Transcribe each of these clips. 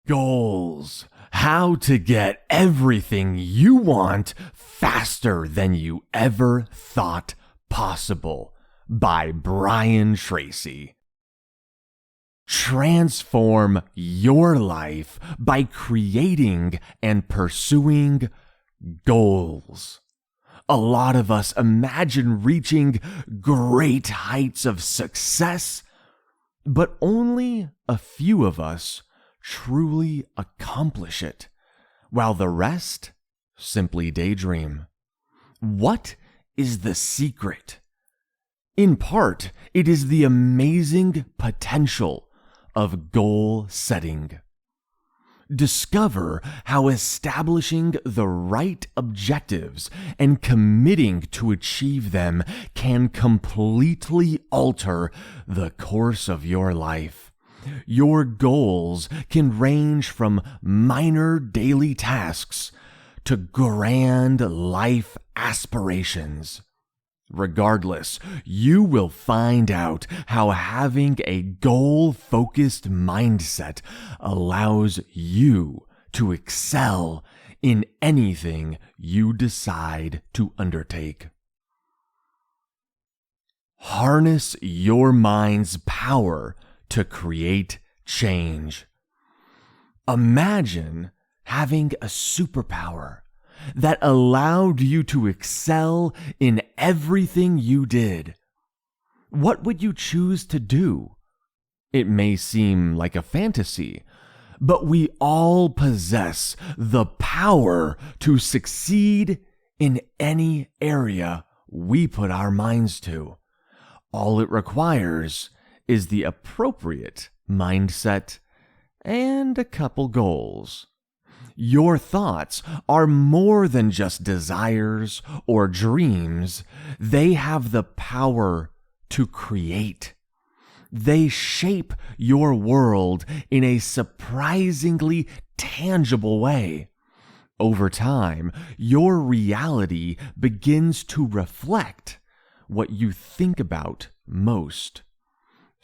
Goals. How to get everything you want faster than you ever thought possible by Brian Tracy. Transform your life by creating and pursuing goals. A lot of us imagine reaching great heights of success, but only a few of us truly accomplish it, while the rest simply daydream. What is the secret? In part, it is the amazing potential of goal setting. Discover how establishing the right objectives and committing to achieve them can completely alter the course of your life. Your goals can range from minor daily tasks to grand life aspirations. Regardless, you will find out how having a goal-focused mindset allows you to excel in anything you decide to undertake. Harness your mind's power to create change. Imagine having a superpower that allowed you to excel in everything you did. What would you choose to do? It may seem like a fantasy, but we all possess the power to succeed in any area we put our minds to. All it requires is the appropriate mindset and a couple goals. Your thoughts are more than just desires or dreams. They have the power to create. They shape your world in a surprisingly tangible way. Over time, your reality begins to reflect what you think about most.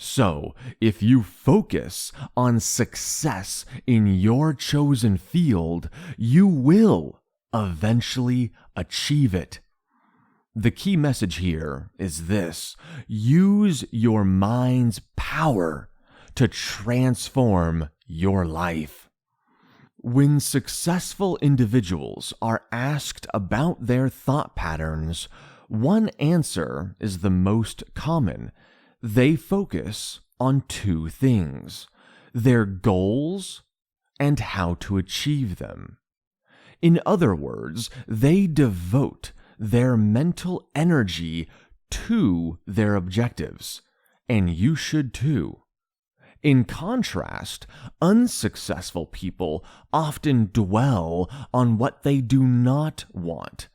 So, if you focus on success in your chosen field, you will eventually achieve it. The key message here is this: use your mind's power to transform your life. When successful individuals are asked about their thought patterns, one answer is the most common. They focus on two things: their goals and how to achieve them. In other words, they devote their mental energy to their objectives, and you should too. In contrast, unsuccessful people often dwell on what they do not want.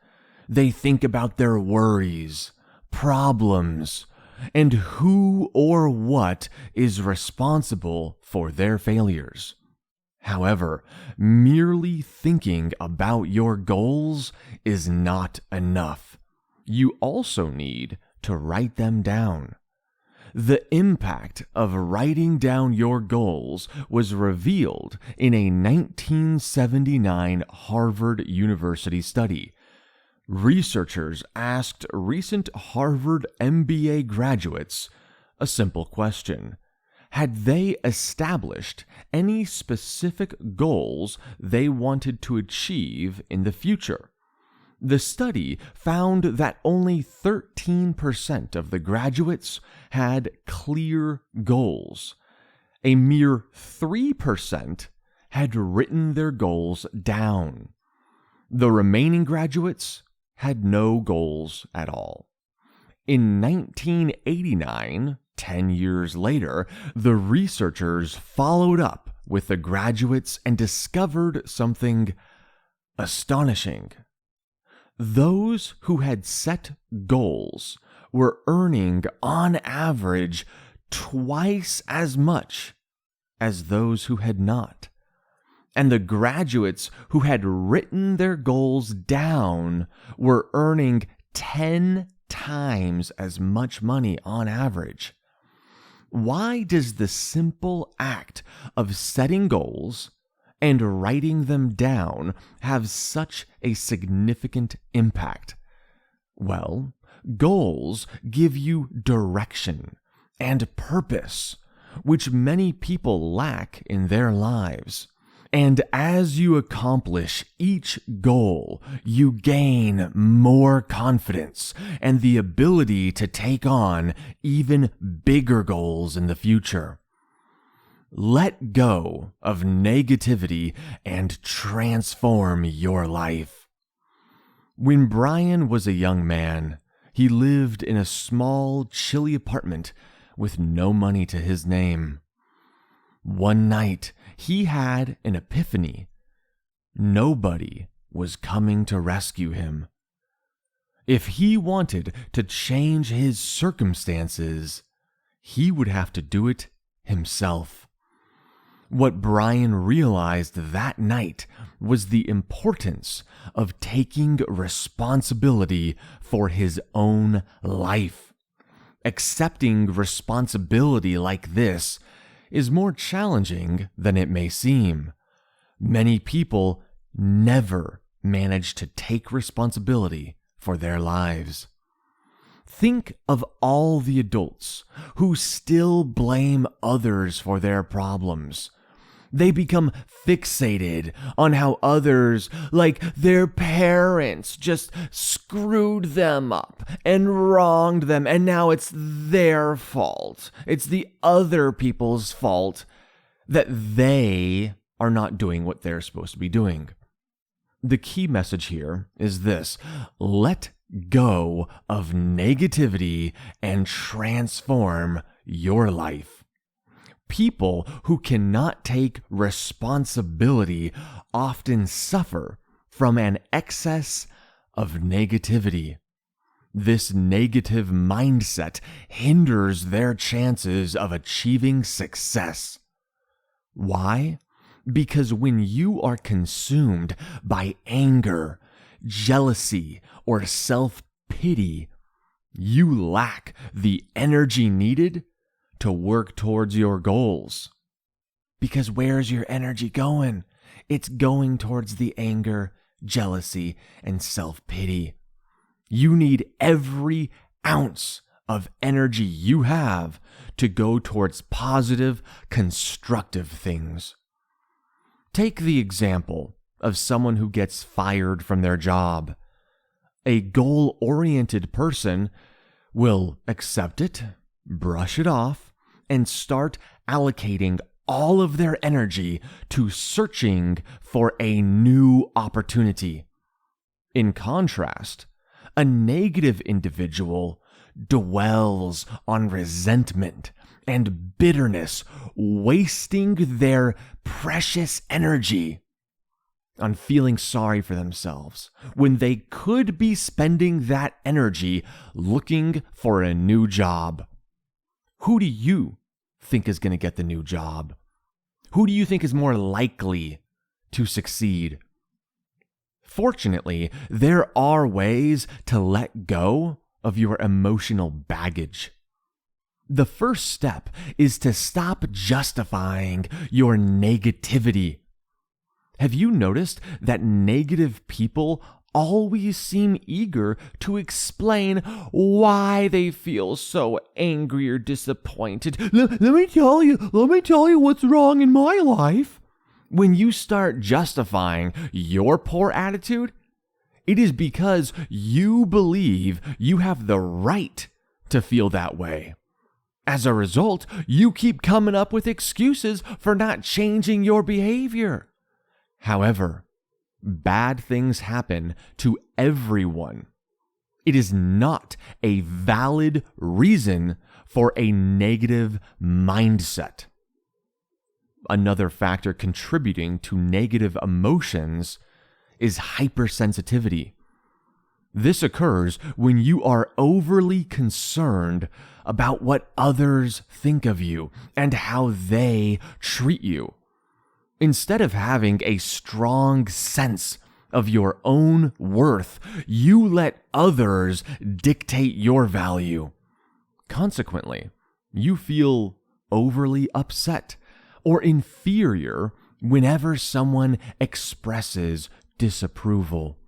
They think about their worries, problems, and who or what is responsible for their failures. However, merely thinking about your goals is not enough. You also need to write them down. The impact of writing down your goals was revealed in a 1979 Harvard University study. Researchers asked recent Harvard MBA graduates a simple question: had they established any specific goals they wanted to achieve in the future? The study found that only 13% of the graduates had clear goals. A mere 3% had written their goals down. The remaining graduates had no goals at all. In 1989, 10 years later, the researchers followed up with the graduates and discovered something astonishing. Those who had set goals were earning, on average, twice as much as those who had not. And the graduates who had written their goals down were earning 10 times as much money on average. Why does the simple act of setting goals and writing them down have such a significant impact? Well, goals give you direction and purpose, which many people lack in their lives. And as you accomplish each goal, you gain more confidence and the ability to take on even bigger goals in the future. Let go of negativity and transform your life. When Brian was a young man, he lived in a small, chilly apartment with no money to his name. One night, he had an epiphany. Nobody was coming to rescue him. If he wanted to change his circumstances, he would have to do it himself. What Brian realized that night was the importance of taking responsibility for his own life. Accepting responsibility like this is more challenging than it may seem. Many people never manage to take responsibility for their lives. Think of all the adults who still blame others for their problems. They become fixated on how others, like their parents, just screwed them up and wronged them, and now it's their fault. It's the other people's fault that they are not doing what they're supposed to be doing. The key message here is this: let go of negativity and transform your life. People who cannot take responsibility often suffer from an excess of negativity. This negative mindset hinders their chances of achieving success. Why? Because when you are consumed by anger, jealousy, or self-pity, you lack the energy needed to work towards your goals. Because where's your energy going? It's going towards the anger, jealousy, and self-pity. You need every ounce of energy you have to go towards positive, constructive things. Take the example of someone who gets fired from their job. A goal-oriented person will accept it, brush it off, and start allocating all of their energy to searching for a new opportunity. In contrast, a negative individual dwells on resentment and bitterness, wasting their precious energy on feeling sorry for themselves when they could be spending that energy looking for a new job. Who do you think is going to get the new job? Who do you think is more likely to succeed? Fortunately, there are ways to let go of your emotional baggage. The first step is to stop justifying your negativity. Have you noticed that negative people always seem eager to explain why they feel so angry or disappointed? Let me tell you what's wrong in my life. When you start justifying your poor attitude, it is because you believe you have the right to feel that way. As a result, you keep coming up with excuses for not changing your behavior. However, bad things happen to everyone. It is not a valid reason for a negative mindset. Another factor contributing to negative emotions is hypersensitivity. This occurs when you are overly concerned about what others think of you and how they treat you. Instead of having a strong sense of your own worth, you let others dictate your value. Consequently, you feel overly upset or inferior whenever someone expresses disapproval.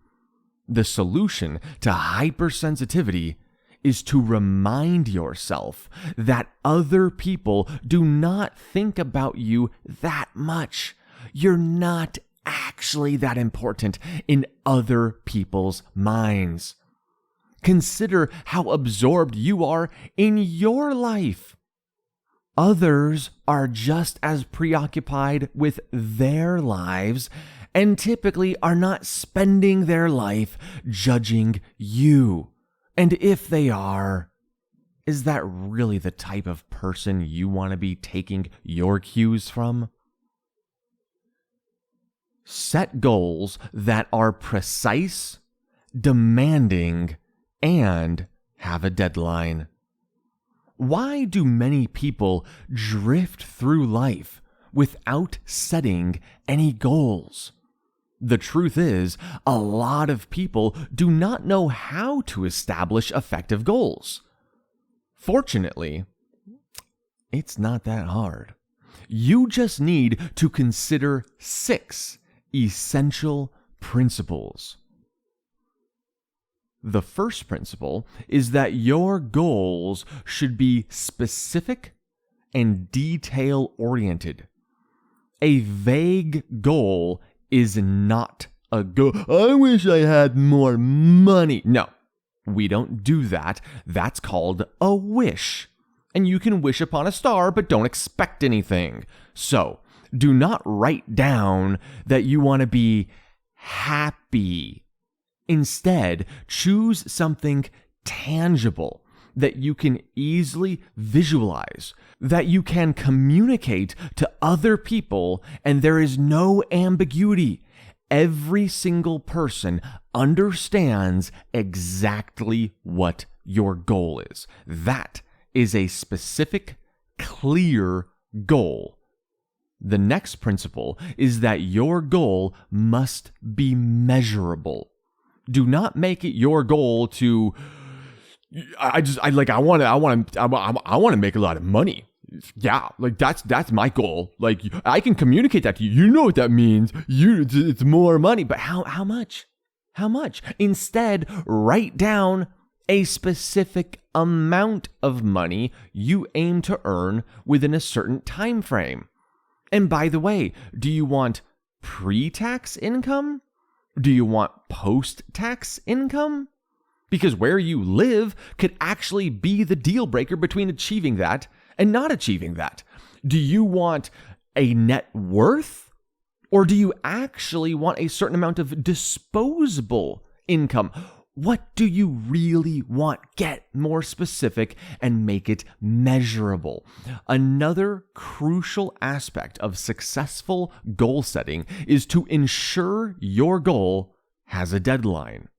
The solution to hypersensitivity is to remind yourself that other people do not think about you that much. You're not actually that important in other people's minds. Consider how absorbed you are in your life. Others are just as preoccupied with their lives and typically are not spending their life judging you. And if they are, is that really the type of person you want to be taking your cues from? Set goals that are precise, demanding, and have a deadline. Why do many people drift through life without setting any goals? The truth is, a lot of people do not know how to establish effective goals. Fortunately, it's not that hard. You just need to consider 6 essential principles. The first principle is that your goals should be specific and detail-oriented. A vague goal is not a goal. I wish I had more money. No, we don't do that. That's called a wish. And you can wish upon a star, but don't expect anything. So, do not write down that you want to be happy. Instead, choose something tangible that you can easily visualize, that you can communicate to other people, and there is no ambiguity. Every single person understands exactly what your goal is. That is a specific, clear goal. The next principle is that your goal must be measurable. Do not make it your goal to I want to make a lot of money. Yeah, like that's my goal. Like I can communicate that to you. You know what that means. It's more money, but how much? How much? Instead, write down a specific amount of money you aim to earn within a certain time frame. And by the way, do you want pre-tax income? Do you want post-tax income? Because where you live could actually be the deal breaker between achieving that and not achieving that. Do you want a net worth? Or do you actually want a certain amount of disposable income? What do you really want? Get more specific and make it measurable. Another crucial aspect of successful goal setting is to ensure your goal has a deadline.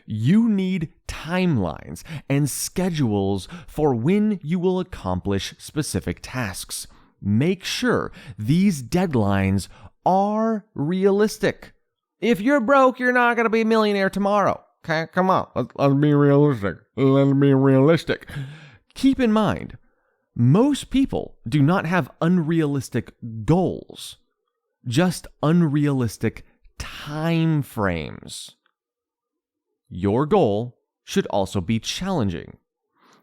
You need timelines and schedules for when you will accomplish specific tasks. Make sure these deadlines are realistic. If you're broke, you're not going to be a millionaire tomorrow. Okay, come on. Let's be realistic. Let's be realistic. Keep in mind, most people do not have unrealistic goals, just unrealistic time frames. Your goal should also be challenging.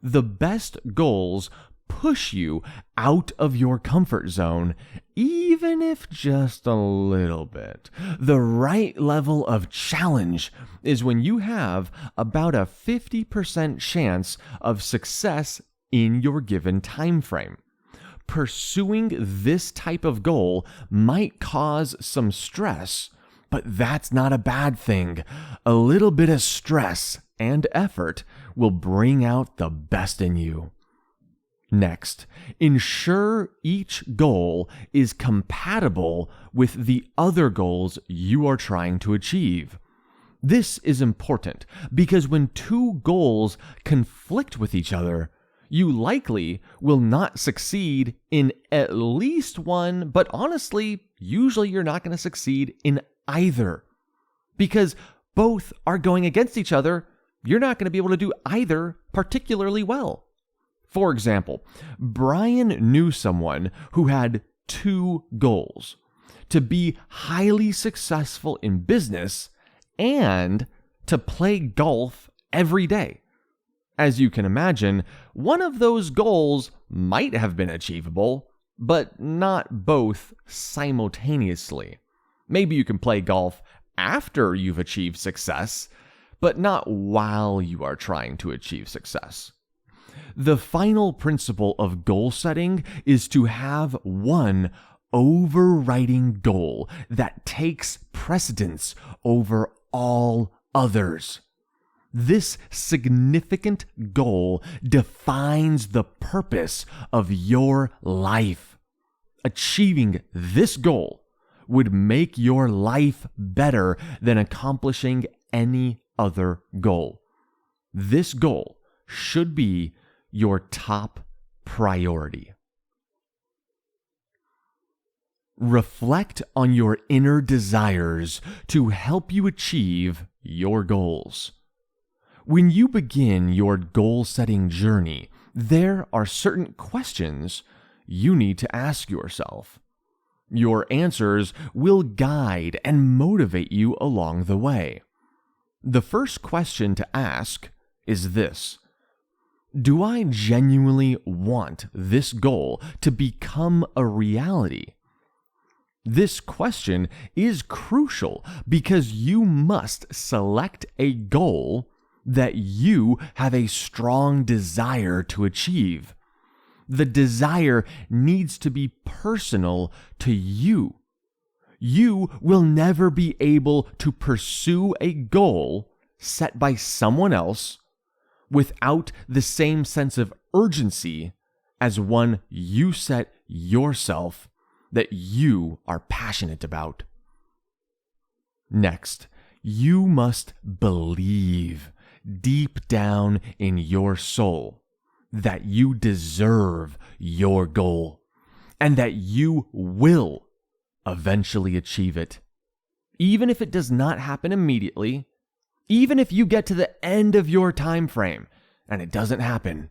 The best goals push you out of your comfort zone, even if just a little bit. The right level of challenge is when you have about a 50% chance of success in your given time frame. Pursuing this type of goal might cause some stress, but that's not a bad thing. A little bit of stress and effort will bring out the best in you. Next, ensure each goal is compatible with the other goals you are trying to achieve. This is important because when two goals conflict with each other, you likely will not succeed in at least one, but honestly, usually you're not going to succeed in either. Because both are going against each other, you're not going to be able to do either particularly well. For example, Brian knew someone who had two goals. to be highly successful in business, and to play golf every day. As you can imagine, one of those goals might have been achievable, but not both simultaneously. Maybe you can play golf after you've achieved success, but not while you are trying to achieve success. The final principle of goal setting is to have one overriding goal that takes precedence over all others. This significant goal defines the purpose of your life. Achieving this goal would make your life better than accomplishing any other goal. This goal should be your top priority. Reflect on your inner desires to help you achieve your goals. When you begin your goal-setting journey, there are certain questions you need to ask yourself. Your answers will guide and motivate you along the way. The first question to ask is this: do I genuinely want this goal to become a reality? This question is crucial because you must select a goal that you have a strong desire to achieve. The desire needs to be personal to you. You will never be able to pursue a goal set by someone else without the same sense of urgency as one you set yourself that you are passionate about. Next, you must believe deep down in your soul that you deserve your goal and that you will eventually achieve it. Even if it does not happen immediately, even if you get to the end of your time frame and it doesn't happen.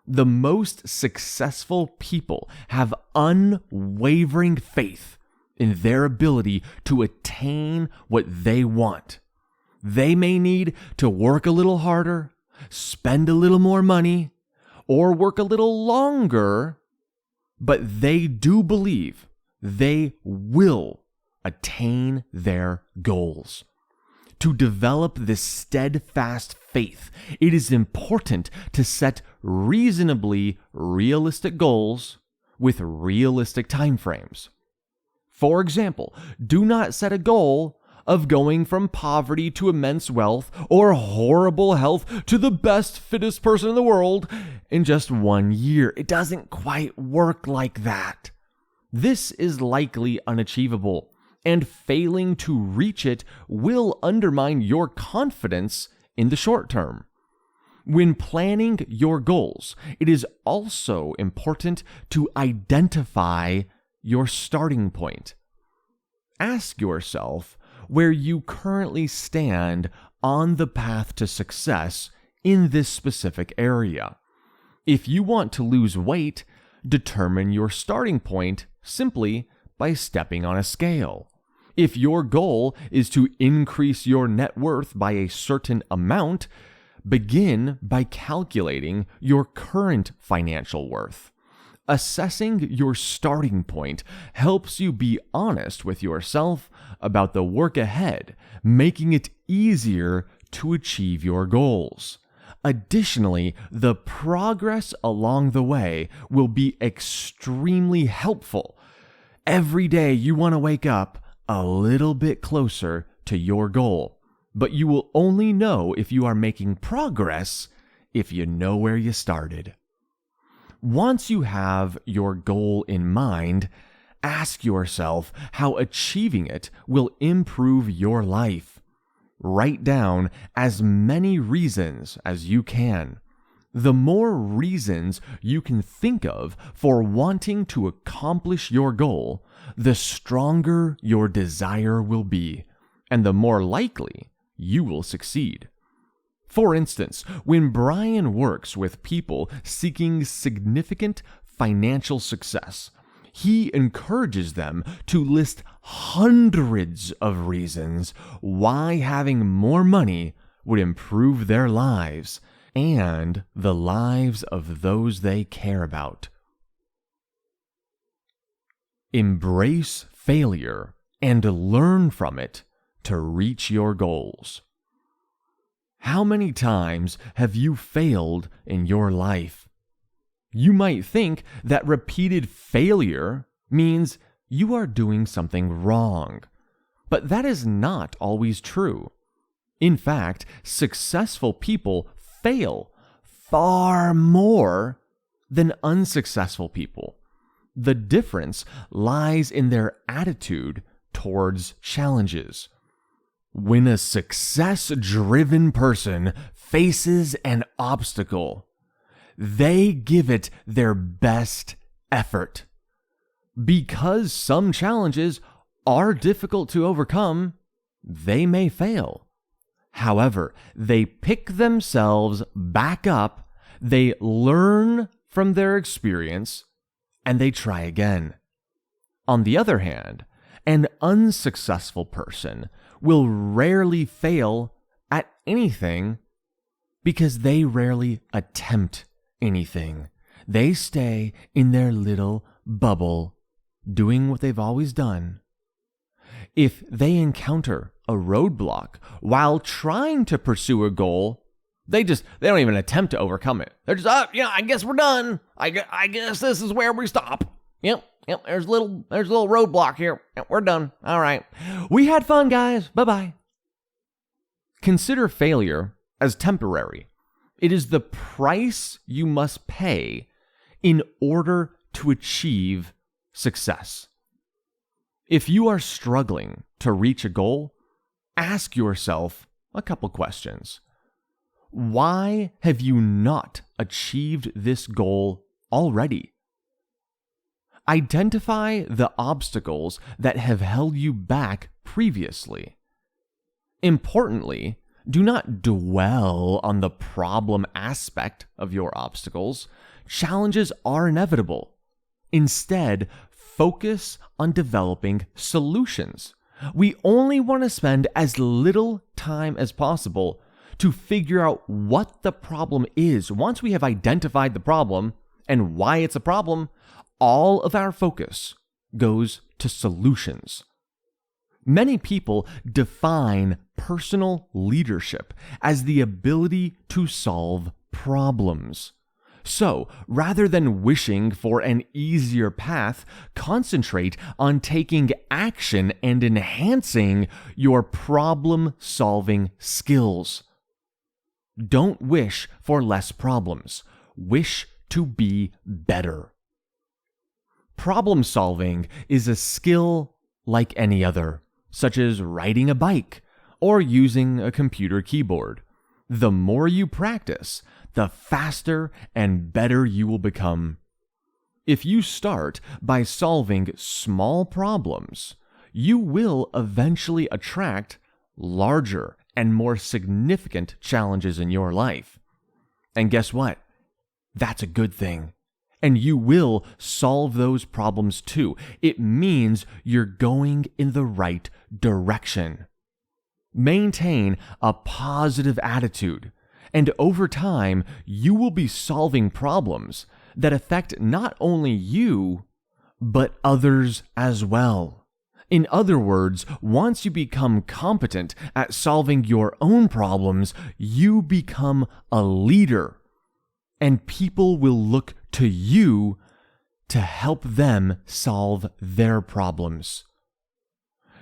The most successful people have unwavering faith in their ability to attain what they want. They may need to work a little harder, spend a little more money, or work a little longer, but they do believe they will attain their goals. To develop this steadfast faith, it is important to set reasonably realistic goals with realistic timeframes. For example, do not set a goal of going from poverty to immense wealth or horrible health to the best, fittest person in the world in just 1 year. It doesn't quite work like that. This is likely unachievable, and failing to reach it will undermine your confidence in the short term. When planning your goals, it is also important to identify your starting point. Ask yourself where you currently stand on the path to success in this specific area. If you want to lose weight, determine your starting point simply by stepping on a scale. If your goal is to increase your net worth by a certain amount, begin by calculating your current financial worth. Assessing your starting point helps you be honest with yourself about the work ahead, making it easier to achieve your goals. Additionally, the progress along the way will be extremely helpful. Every day you want to wake up a little bit closer to your goal, but you will only know if you are making progress if you know where you started. Once you have your goal in mind, ask yourself how achieving it will improve your life. Write down as many reasons as you can. The more reasons you can think of for wanting to accomplish your goal, the stronger your desire will be, and the more likely you will succeed. For instance, when Brian works with people seeking significant financial success, He encourages them to list hundreds of reasons why having more money would improve their lives and the lives of those they care about. Embrace failure and learn from it to reach your goals. How many times have you failed in your life? You might think that repeated failure means you are doing something wrong, but that is not always true. In fact, successful people fail far more than unsuccessful people. The difference lies in their attitude towards challenges. When a success-driven person faces an obstacle, they give it their best effort. Because some challenges are difficult to overcome, they may fail. However, they pick themselves back up, they learn from their experience, and they try again. On the other hand, an unsuccessful person will rarely fail at anything because they rarely attempt anything. They stay in their little bubble, doing what they've always done. If they encounter a roadblock while trying to pursue a goal, they don't even attempt to overcome it. They're just, I guess we're done. I guess this is where we stop. Yep, there's a little roadblock here. Yep, we're done. All right. We had fun, guys. Bye-bye. Consider failure as temporary. It is the price you must pay in order to achieve success. If you are struggling to reach a goal, ask yourself a couple questions. Why have you not achieved this goal already? Identify the obstacles that have held you back previously. Importantly, do not dwell on the problem aspect of your obstacles. Challenges are inevitable. Instead, focus on developing solutions. We only want to spend as little time as possible to figure out what the problem is. Once we have identified the problem and why it's a problem, all of our focus goes to solutions. Many people define personal leadership as the ability to solve problems. So, rather than wishing for an easier path, concentrate on taking action and enhancing your problem-solving skills. Don't wish for less problems. Wish to be better. Problem solving is a skill like any other, such as riding a bike or using a computer keyboard. The more you practice, the faster and better you will become. If you start by solving small problems, you will eventually attract larger and more significant challenges in your life. And guess what? That's a good thing. And you will solve those problems too. It means you're going in the right direction. Maintain a positive attitude, and over time, you will be solving problems that affect not only you, but others as well. In other words, once you become competent at solving your own problems, you become a leader, and people will look to you to help them solve their problems.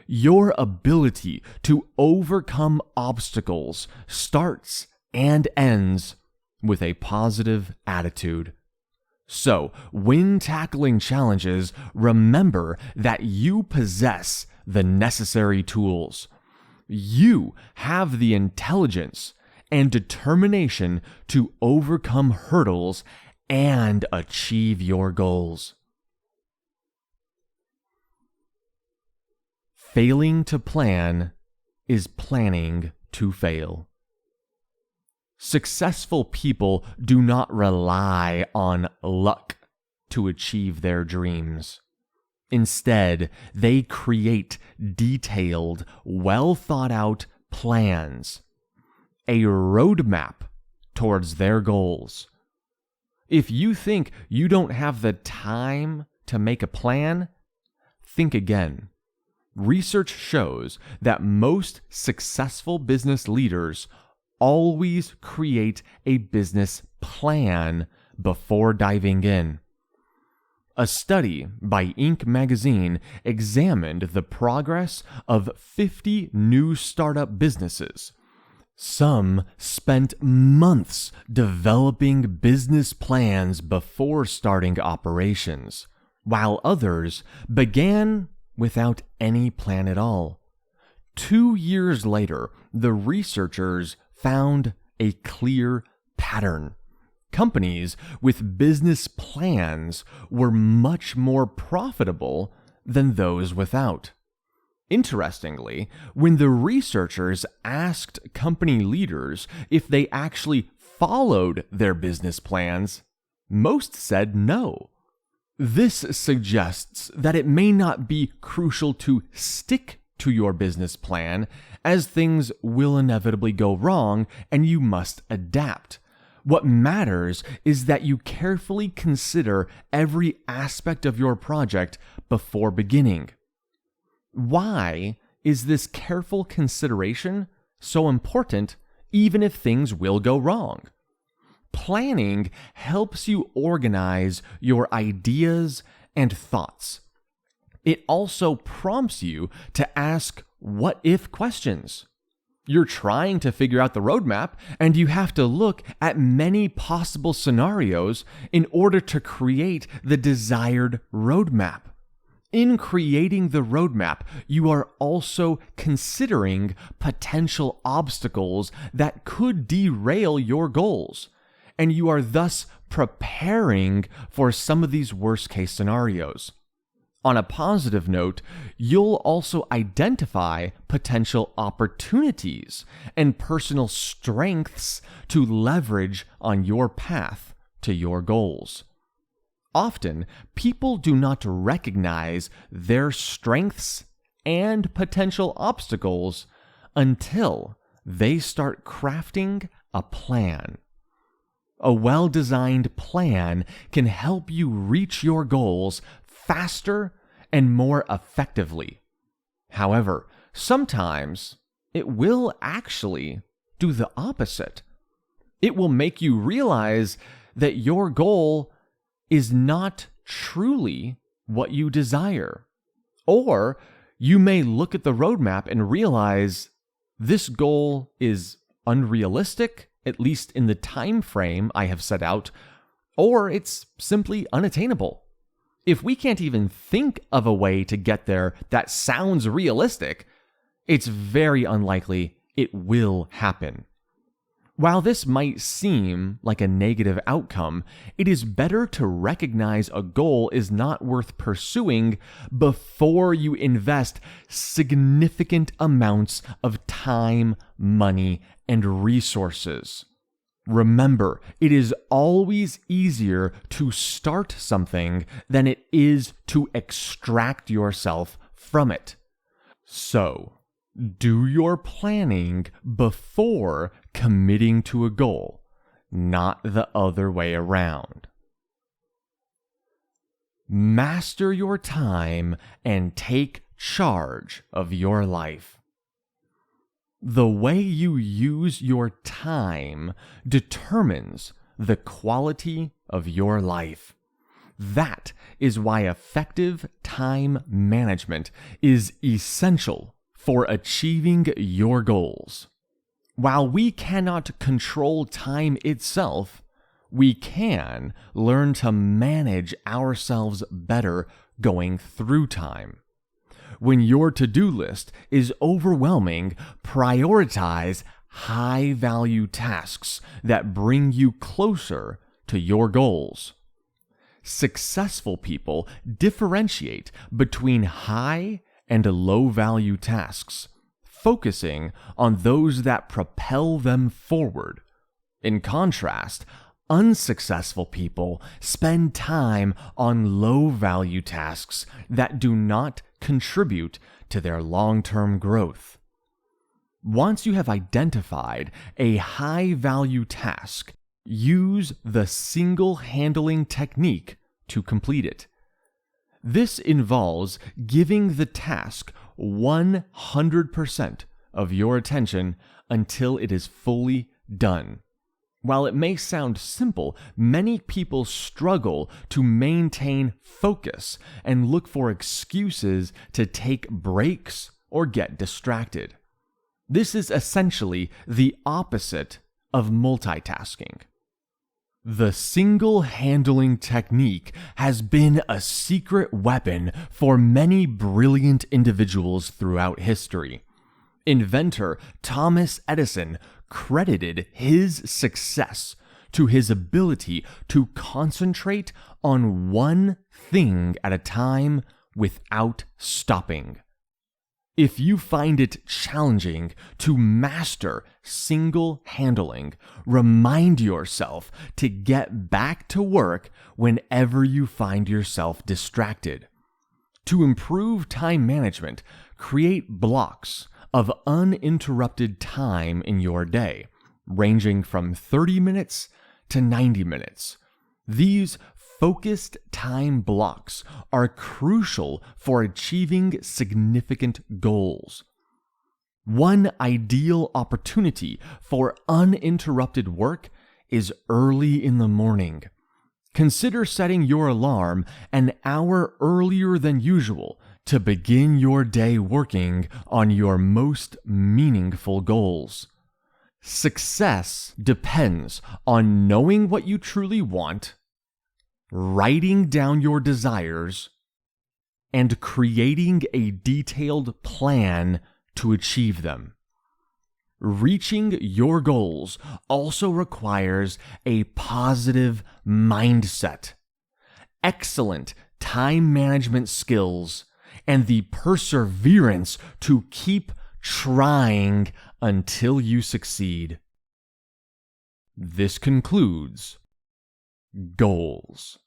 Your ability to overcome obstacles starts and ends with a positive attitude. So, when tackling challenges, remember that you possess the necessary tools. You have the intelligence and determination to overcome hurdles and achieve your goals. Failing to plan is planning to fail. Successful people do not rely on luck to achieve their dreams. Instead, they create detailed, well thought out plans, a roadmap towards their goals. If you think you don't have the time to make a plan, think again. Research shows that most successful business leaders always create a business plan before diving in. A study by Inc. magazine examined the progress of 50 new startup businesses. Some spent months developing business plans before starting operations, while others began without any plan at all. 2 years later, the researchers found a clear pattern. Companies with business plans were much more profitable than those without. Interestingly, when the researchers asked company leaders if they actually followed their business plans, most said no. This suggests that it may not be crucial to stick to your business plan, as things will inevitably go wrong and you must adapt. What matters is that you carefully consider every aspect of your project before beginning. Why is this careful consideration so important, even if things will go wrong? Planning helps you organize your ideas and thoughts. It also prompts you to ask what-if questions. You're trying to figure out the roadmap, and you have to look at many possible scenarios in order to create the desired roadmap. In creating the roadmap, you are also considering potential obstacles that could derail your goals, and you are thus preparing for some of these worst-case scenarios. On a positive note, you'll also identify potential opportunities and personal strengths to leverage on your path to your goals. Often, people do not recognize their strengths and potential obstacles until they start crafting a plan. A well-designed plan can help you reach your goals faster and more effectively. However, sometimes it will actually do the opposite. It will make you realize that your goal is not truly what you desire. Or you may look at the roadmap and realize this goal is unrealistic, at least in the time frame I have set out, or it's simply unattainable. If we can't even think of a way to get there that sounds realistic, it's very unlikely it will happen. While this might seem like a negative outcome, it is better to recognize a goal is not worth pursuing before you invest significant amounts of time, money, and resources. Remember, it is always easier to start something than it is to extract yourself from it. So, do your planning before committing to a goal, not the other way around. Master your time and take charge of your life. The way you use your time determines the quality of your life. That is why effective time management is essential for achieving your goals. While we cannot control time itself, we can learn to manage ourselves better going through time. When your to-do list is overwhelming, prioritize high-value tasks that bring you closer to your goals. Successful people differentiate between high and low-value tasks, focusing on those that propel them forward. In contrast, Unsuccessful people spend time on low-value tasks that do not contribute to their long-term growth. Once you have identified a high-value task, use the single handling technique to complete it. This involves giving the task 100% of your attention until it is fully done. While it may sound simple, many people struggle to maintain focus and look for excuses to take breaks or get distracted. This is essentially the opposite of multitasking. The single handling technique has been a secret weapon for many brilliant individuals throughout history. Inventor Thomas Edison credited his success to his ability to concentrate on one thing at a time without stopping. If you find it challenging to master single handling, remind yourself to get back to work whenever you find yourself distracted. To improve time management, create blocks of uninterrupted time in your day, ranging from 30 minutes to 90 minutes. These focused time blocks are crucial for achieving significant goals. One ideal opportunity for uninterrupted work is early in the morning. Consider setting your alarm an hour earlier than usual to begin your day working on your most meaningful goals. Success depends on knowing what you truly want, writing down your desires, and creating a detailed plan to achieve them. Reaching your goals also requires a positive mindset, excellent time management skills, and the perseverance to keep trying until you succeed. This concludes goals.